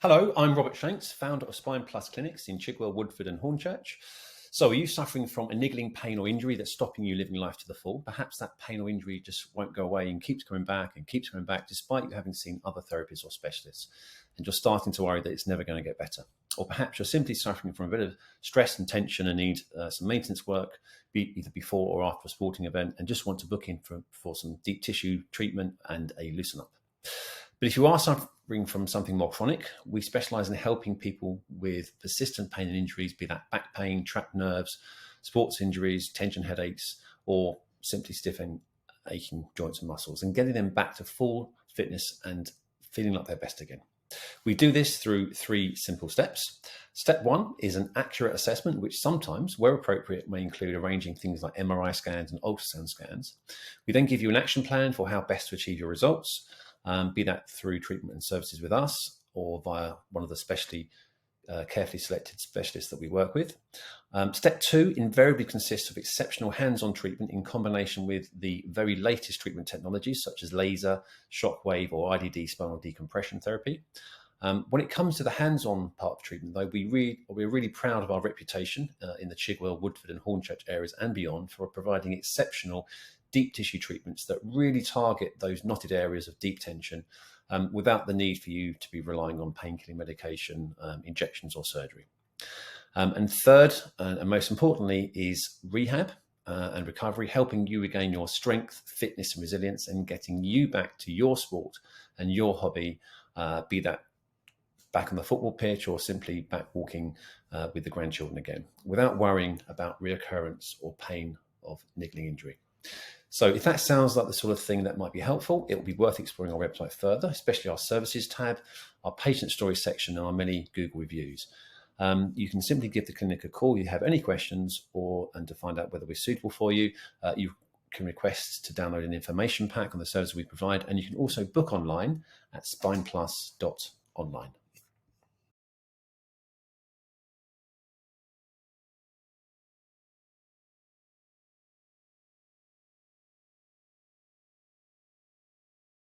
Hello, I'm Robert Shanks, founder of Spine Plus Clinics in Chigwell, Woodford and Hornchurch. So are you suffering from a niggling pain or injury that's stopping you living life to the full? Perhaps that pain or injury just won't go away and keeps coming back despite you having seen other therapists or specialists. And you're starting to worry that it's never going to get better. Or perhaps you're simply suffering from a bit of stress and tension and need some maintenance work, either before or after a sporting event, and just want to book in for some deep tissue treatment and a loosen up. But if you are suffering from something more chronic, we specialise in helping people with persistent pain and injuries, be that back pain, trapped nerves, sports injuries, tension headaches, or simply stiff and aching joints and muscles, and getting them back to full fitness and feeling like they're best again. We do this through 3 simple steps. Step 1 is an accurate assessment, which sometimes, where appropriate, may include arranging things like MRI scans and ultrasound scans. We then give you an action plan for how best to achieve your results, be that through treatment and services with us or via one of the carefully selected specialists that we work with. Step 2 invariably consists of exceptional hands-on treatment in combination with the very latest treatment technologies such as laser, shockwave or IDD spinal decompression therapy. When it comes to the hands-on part of treatment, though, we're really proud of our reputation in the Chigwell, Woodford and Hornchurch areas and beyond for providing exceptional deep tissue treatments that really target those knotted areas of deep tension without the need for you to be relying on painkilling medication, injections or surgery. And third, and most importantly, is rehab and recovery, helping you regain your strength, fitness and resilience and getting you back to your sport and your hobby, be that back on the football pitch or simply back walking with the grandchildren again, without worrying about reoccurrence or pain of niggling injury. So if that sounds like the sort of thing that might be helpful, it will be worth exploring our website further, especially our services tab, our patient story section, and our many Google reviews. You can simply give the clinic a call if you have any questions and to find out whether we're suitable for you. You can request to download an information pack on the service we provide, and you can also book online at spineplus.online.